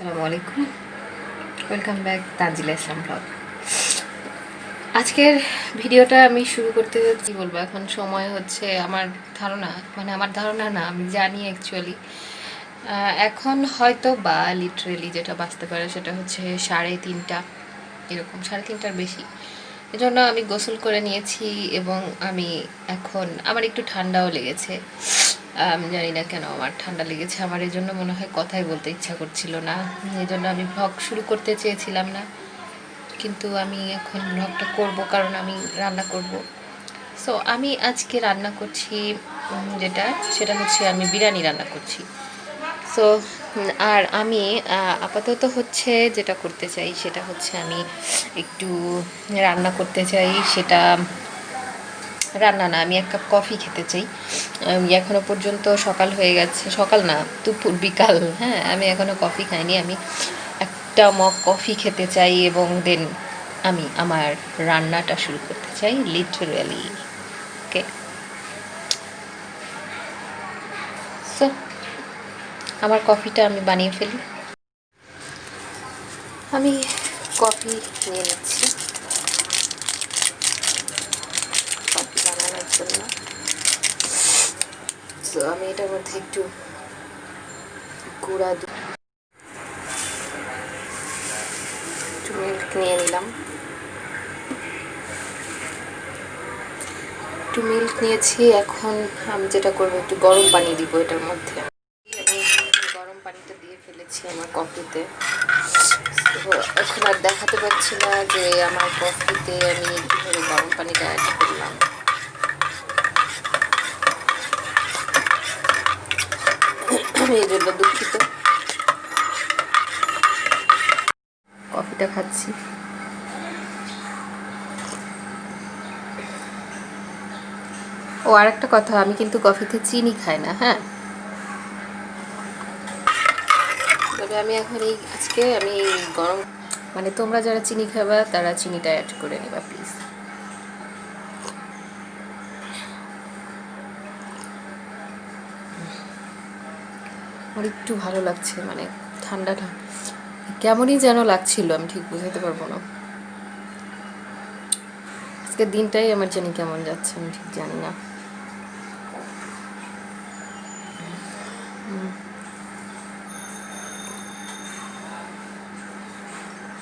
আসসালামু আলাইকুম, welcome back Tanzila ইসলাম blog. আজকের ভিডিওটা আমি শুরু করতে যাচ্ছি, বলবো এখন সময় হচ্ছে আমার ধারণা, মানে আমার ধারণা না, আমি জানি অ্যাকচুয়ালি এখন হয়তো বা লিটারেলি যেটা বাঁচতে পারে সেটা হচ্ছে 3:30 এরকম, 3:30টার বেশি। এজন্য আমি গোসল করে নিয়েছি এবং আমি এখন আমার একটু ঠান্ডাও লেগেছে। আমি জানি না কেন আমার ঠান্ডা লেগেছে, আমার এই জন্য মনে হয় কথাই বলতে ইচ্ছা করছিল না, এই জন্য আমি ভ্লগ শুরু করতে চেয়েছিলাম না, কিন্তু আমি এখন ভ্লগটা করব কারণ আমি রান্না করব। সো আমি আজকে রান্না করছি সেটা হচ্ছে আমি বিরিয়ানি রান্না করছি। সো আর আমি আপাতত হচ্ছে যেটা করতে চাই সেটা হচ্ছে আমি একটু রান্না করতে চাই, সেটা রান্না না, আমি 1 কাপ কফি খেতে চাই। এখনও পর্যন্ত সকাল হয়ে গেছে, সকাল না দুপুর বিকাল, হ্যাঁ আমি এখনও কফি খাইনি। আমি একটা মগ কফি খেতে চাই এবং দেন আমি আমার রান্নাটা শুরু করতে চাই লিটারালি। ওকে, সো আমার কফিটা আমি বানিয়ে ফেলি। আমি কফি নিয়ে নিচ্ছি কফি বানানোর জন্য। সো আমি এটার মধ্যে একটু গুঁড়া দুধ, একটু মিল্ক নিয়ে নিলাম, একটু মিল্ক নিয়েছি। এখন আমি যেটা করবো একটু গরম পানি দিব এটার মধ্যে। আমি গরম পানিটা দিয়ে ফেলেছি আমার কফিতে। তো এখন আর দেখাতে পারছি না যে আমার কফিতে আমি কীভাবে গরম পানিটা অ্যাড করলাম। আমি এই জন্য দুঃখিত। কফিটা খাচ্ছি। ও আরেকটা কথা, আমি কিন্তু কফিতে চিনি খাই না, হ্যাঁ। তবে আমি এখন আজকে আমি গরম, মানে তোমরা যারা চিনি খাবা তারা চিনিটা অ্যাড করে নেবা প্লিজ। আমার একটু ভালো লাগছে, মানে ঠান্ডাটা কেমনই যেন লাগছিল, আমি ঠিক বুঝাতে পারবো না। আজকের দিনটাই আমার জানি কেমন যাচ্ছে, আমি ঠিক জানি না।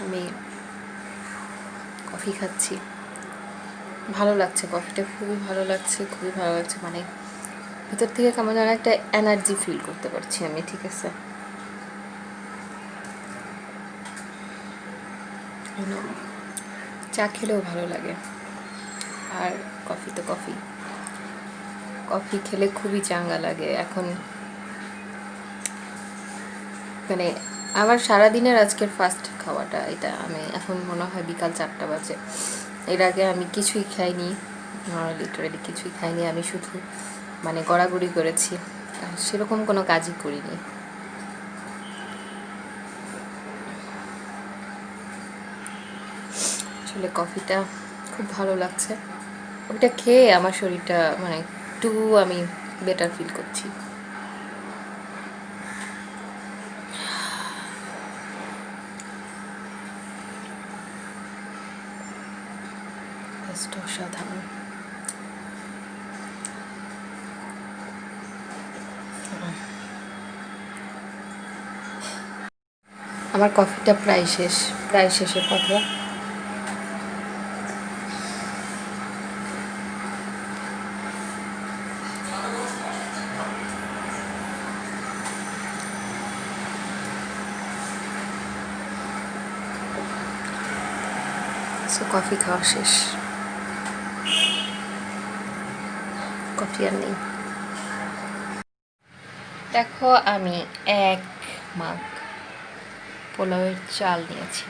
আমি কফি খাচ্ছি, ভালো লাগছে, কফিটা খুবই ভালো লাগছে, খুবই ভালো লাগছে, মানে ভিতর থেকে কেমন যেন একটা এনার্জি ফিল করতে পারছি আমি। ঠিক আছে, চা খেলেও ভালো লাগে, আর কফি তো কফি, কফি খেলে খুবই চাঙ্গা লাগে। এখন মানে আমার সারাদিনের আজকের ফার্স্ট খাওয়াটা এটা, আমি এখন মনে হয় বিকাল 4টা বাজে। এর আগে আমি কিছুই খাইনি, লিটারেলি কিছুই খাইনি। আমি শুধু মানে গড়াগড়ি করেছি, আর সেরকম কোনো কাজই করিনি। আসলে কফিটা খুব ভালো লাগছে, কফিটা খেয়ে আমার শরীরটা মানে একটু আমি বেটার ফিল করছি। অসাধারণ। আমার কফিটা প্রায় শেষ, প্রায় শেষের কথা। সো কফি খাওয়া শেষ, কফি আর নেই। দেখো আমি 1 মাগ পোলাওয়ের চাল নিয়েছি,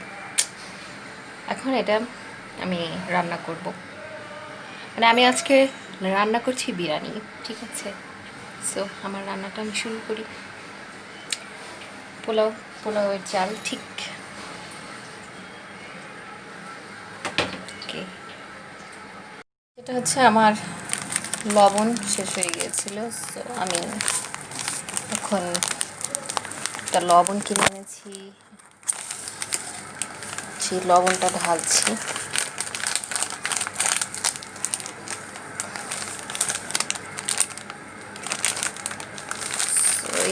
এখন এটা আমি রান্না করব, মানে আমি আজকে রান্না করছি বিরিয়ানি, ঠিক আছে। সো আমার রান্নাটা আমি শুরু করি। পোলাওয়ের চাল, ঠিক। ওকে, এটা হচ্ছে আমার লবণ শেষ হয়ে গিয়েছিল, সো আমি এখন একটা লবণ কিনে এনেছি, সেই লবণটা ঢালছি।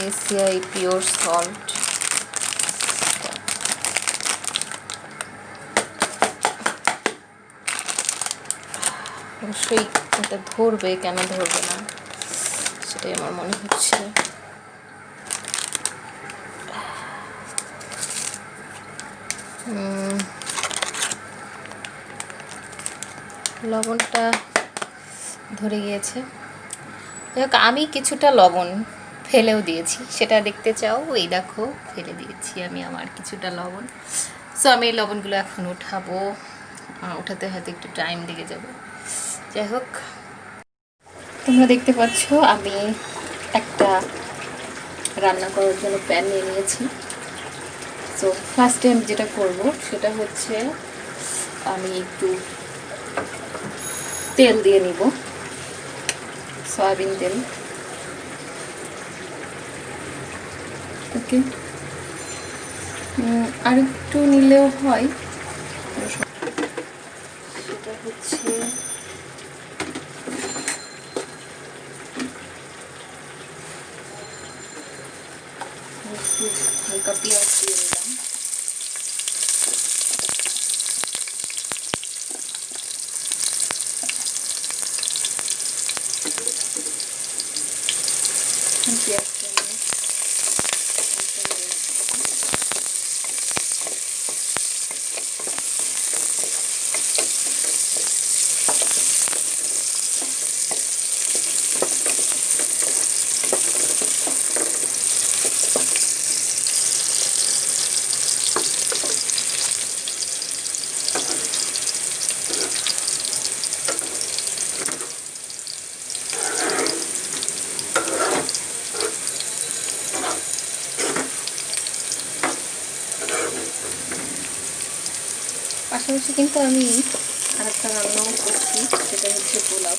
এসিআই পিওর সল্ট, অবশ্যই এটা ধরবে, কেন ধরবে না সেটাই আমার মনে হচ্ছে। লবণটা ধরে গিয়েছে। যাই হোক, আমি কিছুটা লবণ ফেলেও দিয়েছি, সেটা দেখতে চাও? এই দেখো, ফেলে দিয়েছি আমি আমার কিছুটা লবণ। সো আমি এই লবণগুলো এখন উঠাবো, উঠাতে হয়তো একটু টাইম লেগে যাবে। যাই হোক, তোমরা দেখতে পাচ্ছ আমি একটা রান্না করার জন্য প্যান নিয়ে নিয়েছি। সো ফার্স্টে আমি যেটা করব সেটা হচ্ছে আমি একটু তেল দিয়ে নিব, সয়াবিন তেল। ওকে, আর একটু নিলেও হয়। সেটা হচ্ছে একটু হালকা পেঁয়াজ দিয়ে নিলাম। পেঁয়াজটা নিয়ে পাশাপাশি কিন্তু আমি আরেকটা রান্নাও করছি, সেটা হচ্ছে পোলাও।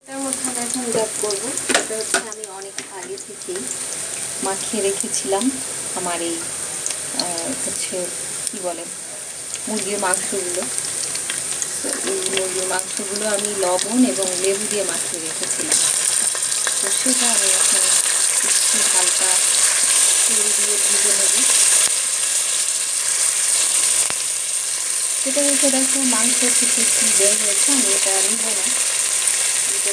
এটার মধ্যে আমি এখন যা করবো সেটা হচ্ছে আমি অনেক আগে থেকেই মাখিয়ে রেখেছিলাম আমার এই হচ্ছে কী বলে মুরগির মাংসগুলো। তো এই মুরগির মাংসগুলো আমি লবণ এবং লেবু দিয়ে মাখিয়ে রেখেছিলাম। তো সেটা আমি এখন একটু হালকা তেল দিয়ে ভেজে নেব। সেটা হচ্ছে দেখো মাংস থেকে একটু বের হয়েছে, আমি এটা নিব না, এটা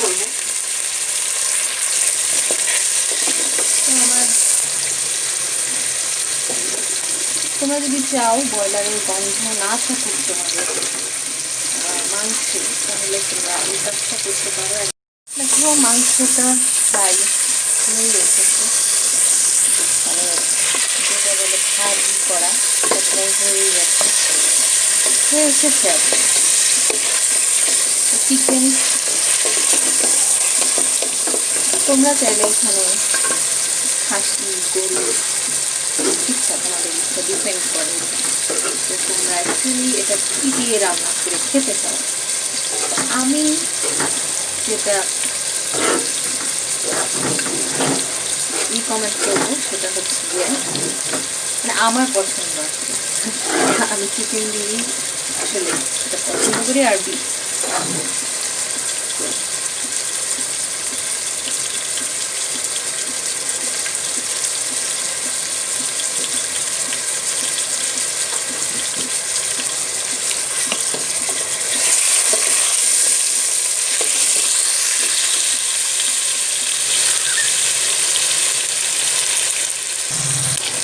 করবো। তো তোমরা যদি চাও ব্রয়লারের গন্ধ না থাকুক তোমাদের মাংসে, তাহলে তোমরা এই কাজটা করতে পারো। দেখো মাংসটা ফ্রাই হয়ে এসেছে, মানে যেটা বলে ভাজি করা, সেটা হয়ে গেছে, হয়ে এসেছে। চিকেন তোমরা চাইলে এখানে খাসি, গরু, ইচ্ছা তোমাদের ইচ্ছা ডিপেন্ড করে। তো তোমরা অ্যাকচুয়ালি এটা কী দিয়ে রান্না করে খেতে চাও। আমি যেটা রিকমেন্ড করবো সেটা হচ্ছে যে মানে আমার পছন্দ আছে, আমি চিকেন দিয়েই আসলে এটা পছন্দ করি। আর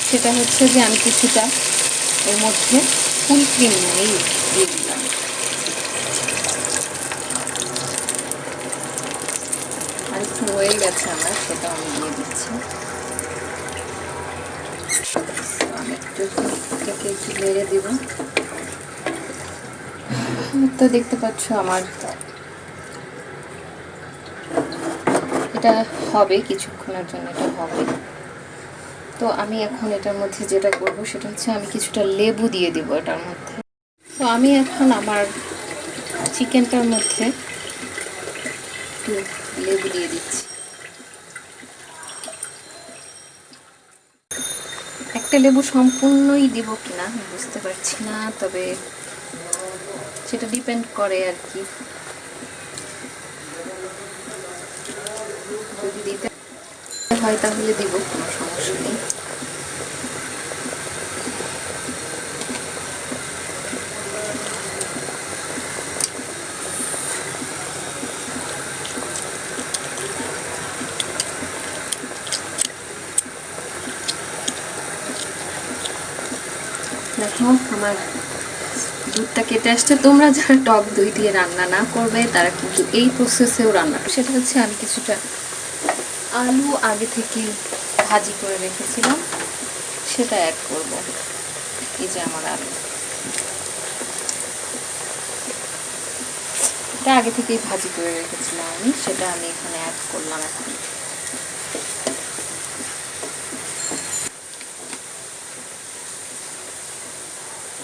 সেটা হচ্ছে যে আমি কিছুটা এর মধ্যে ফুল ক্রিম দিয়ে দিলাম। আর একটু হয়ে গেছে আমার, সেটা আমি দিয়ে দিচ্ছি। আমি একটু নেড়ে দিব। তো দেখতে পাচ্ছ আমার এটা হবে কিছুক্ষণের জন্য, এটা হবে। তো আমি এখন এটার মধ্যে যেটা করব সেটা হচ্ছে আমি কিছুটা লেবু দিয়ে দিব এটার মধ্যে। তো আমি এখন আমার চিকেনটার মধ্যে একটু লেবু দিয়ে দিচ্ছি। একটা লেবু সম্পূর্ণই দিব কিনা বুঝতে পারছি না, তবে সেটা ডিপেন্ড করে আর কি। যদি দিতে হয় তাহলে দিব, কোনো সমস্যা নেই। দেখো আমার দুধটা কেটে আসছে। তোমরা যারা টক দই দিয়ে রান্না না করবে তারা কিন্তু এই প্রসেসেও রান্না, সেটা হচ্ছে আমি কিছুটা আলু আগে থেকে ভাজি করে রেখেছিলাম, সেটা অ্যাড করব। এই যে আমার আলু, এটা আগে থেকেই ভাজি করে রেখেছিলাম আমি, সেটা আমি এখানে অ্যাড করলাম এখন।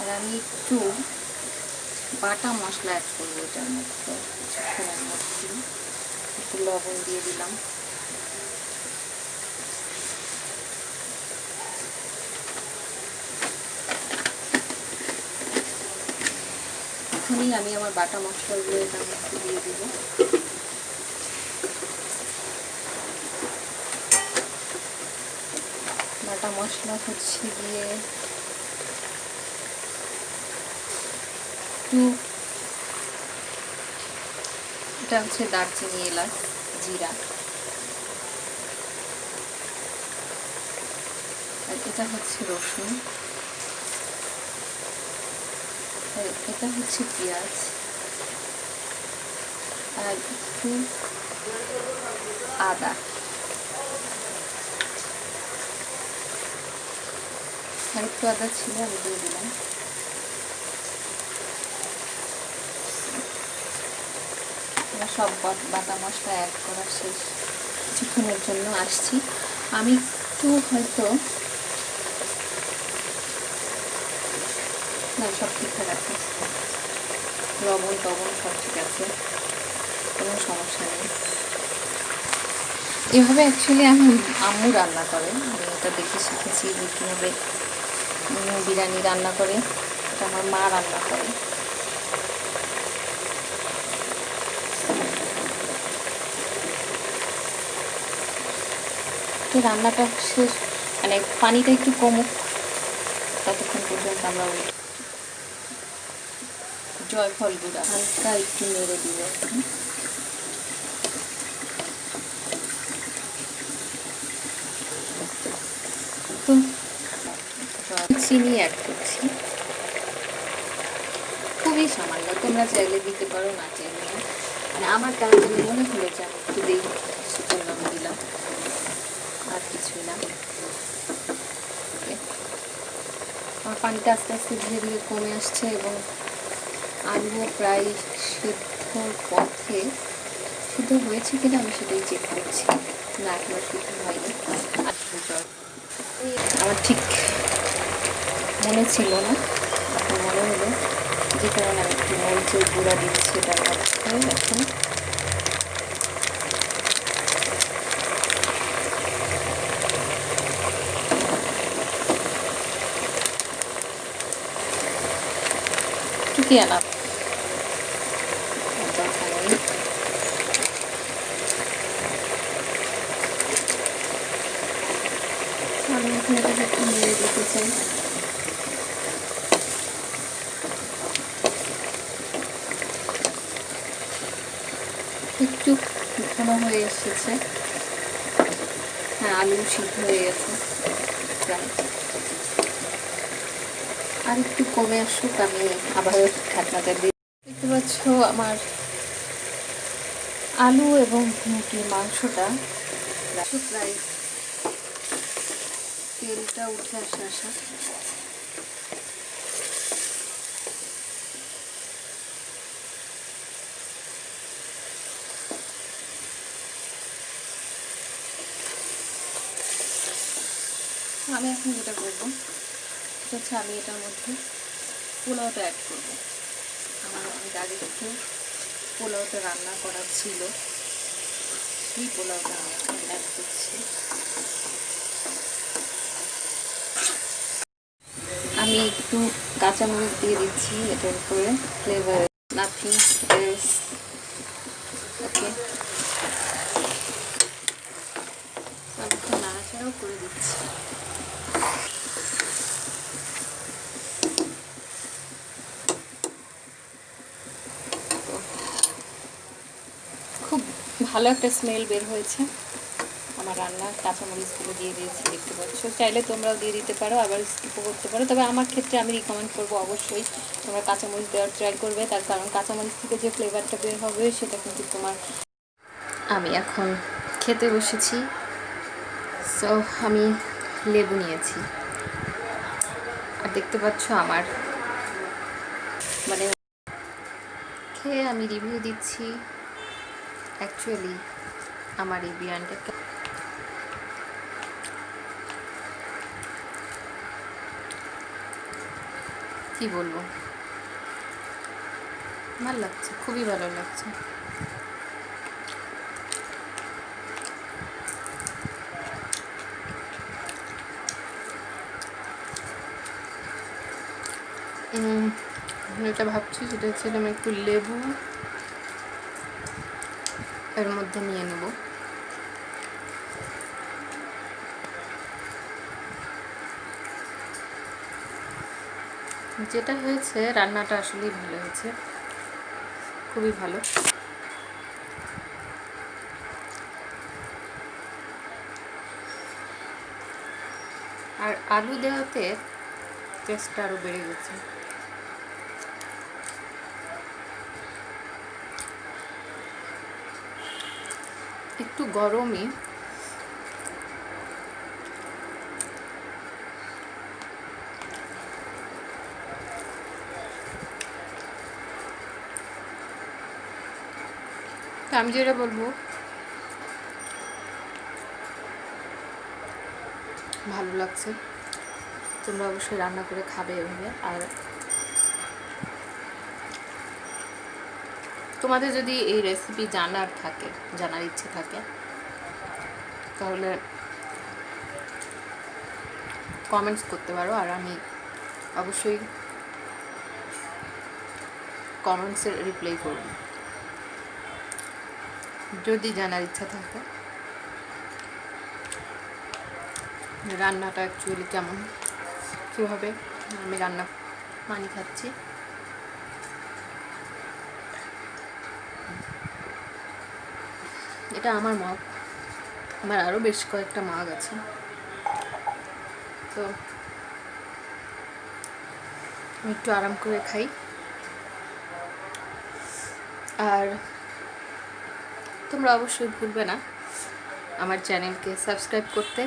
আর আমি একটু বাটা মশলা অ্যাড করবো এটার মধ্যে, কিছুক্ষণের মধ্যে একটু লবণ দিয়ে দিলাম। এখনই আমি আমার বাটা মশলাগুলো এটার মধ্যে দিয়ে দিব। বাটা মশলা হচ্ছে গিয়ে একটু, এটা হচ্ছে দারচিনি, এলাচ, জিরা, আর এটা হচ্ছে রসুন, আর এটা হচ্ছে পেঁয়াজ, আর একটু আদা, আর একটু আদা ছিল আমি দিয়ে দিলাম। সব বাটা মশলা অ্যাড করা শেষ, কিছুক্ষণের জন্য আসছি। আমি একটু হয়তো না, সব ঠিকঠাক আছে, লবণ টবণ সব ঠিক আছে, কোনো সমস্যা নেই। এভাবে অ্যাকচুয়ালি আমি আম্মু রান্না করে, আমি এটা দেখে শিখেছি যে কীভাবে বিরিয়ানি রান্না করে, এটা আমার মা রান্না করে। তো রান্নাটা শেষ, মানে পানিটা একটু কমুক, ততক্ষণ পর্যন্ত আমরা ওই জয়ফল গুঁড়া হালকা একটু নেড়ে দিব। তো চিনি অ্যাড করছি, খুবই সামান্য, তোমরা চাইলে দিতে পারো, না চাইলে না, মানে আমার কেন জানি মনে হলো যে আমি একটু দিই, সেজন্য আমি দিলাম, আর কিছুই না। আমার পানিটা আস্তে আস্তে ধীরে ধীরে কমে আসছে এবং আলুও প্রায় সিদ্ধর পথে। সিদ্ধ হয়েছে কিনা আমি সেটাই চেক করছি, না একেবারে সিদ্ধ হয়নি। আমার ঠিক মনে ছিল না, এখন মনে হলো, যে কারণে আমি একটু মরিচের গুঁড়া দিচ্ছি এটার মধ্যে। এখন টুকিয়ে আনা আমি এখন এটাকে একটু নেড়ে দিতে চাই। একটু ঘন হয়ে এসেছে, হ্যাঁ আলু সিদ্ধ হয়ে গেছে প্রায়, আর একটু কমে আসুক, আমি আবার ঢাকনাটা দিয়ে। দেখতে পাচ্ছ আমার আলু এবং মুরগির মাংসটা প্রায় তেলটা উঠে আসা। আমি এখন যেটা করবো সেটা হচ্ছে আমি এটার মধ্যে পোলাওটা অ্যাড করবো। আমার অনেক আগে থেকে পোলাওটা রান্না করা ছিল, এই পোলাওটা আমি এখন অ্যাড করছি। আমি একটু কাঁচামরিচ দিয়ে দিচ্ছি এটার উপরে, ফ্লেভার, নাথিং এলস। ওকে, আমি একটু নাড়াচাড়াও করে দিচ্ছি। খুব ভালো একটা স্মেল বের হয়েছে আমার রান্নার। কাঁচামরিচগুলো দিয়ে দিয়েছি, দেখতে পাচ্ছ। চাইলে তোমরাও দিয়ে দিতে পারো, আবার স্কিপও করতে পারো, তবে আমার ক্ষেত্রে আমি রিকমেন্ড করবো অবশ্যই তোমরা কাঁচামরিচ দেওয়ার ট্রাই করবে, তার কারণ কাঁচামরিচ থেকে যে ফ্লেভারটা বের হবে সেটা কিন্তু তোমার। আমি এখন খেতে বসেছি। সো আমি লেবু নিয়েছি, আর দেখতে পাচ্ছ আমার মানে খেয়ে আমি রিভিউ দিচ্ছি অ্যাকচুয়ালি আমার এই বিরিয়ানিটা কি বলবো, ভালো লাগছে, খুবই ভালো লাগছে। এটা ভাবছি সেটা হচ্ছে আমি একটু লেবু এর মধ্যে নিয়ে নেব। যেটা হয়েছে রান্নাটা আসলেই ভালো হয়েছে, খুবই ভালো। আর আলু দেওয়াতে টেস্টটা আরও বেড়ে গেছে। একটু গরমই, আমি যেটা বলবো ভালো লাগছে। তোমরা অবশ্যই রান্না করে খাবে এভাবে। আর তোমাদের যদি এই রেসিপি জানার ইচ্ছে থাকে তাহলে কমেন্টস করতে পারো, আর আমি অবশ্যই কমেন্টসের রিপ্লাই করব যদি জানার ইচ্ছা থাকে রান্নাটা অ্যাকচুয়ালি কেমন, কীভাবে আমি রান্না। পানি খাচ্ছি। এটা আমার মগ, আমার আরও বেশ কয়েকটা মগ আছে, তো আমি একটু আরাম করে খাই। আর তোমরা অবশ্যই ভুলবে না আমার চ্যানেলকে সাবস্ক্রাইব করতে,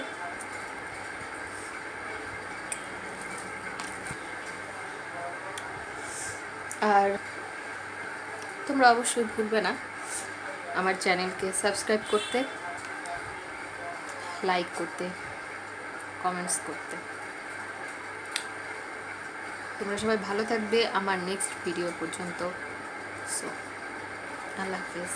আর তোমরা অবশ্যই ভুলবে না আমার চ্যানেলকে সাবস্ক্রাইব করতে, লাইক করতে, কমেন্টস করতে। তোমরা সবাই ভালো থাকবে আমার নেক্সট ভিডিও পর্যন্ত। সো আল্লাহ হাফেজ।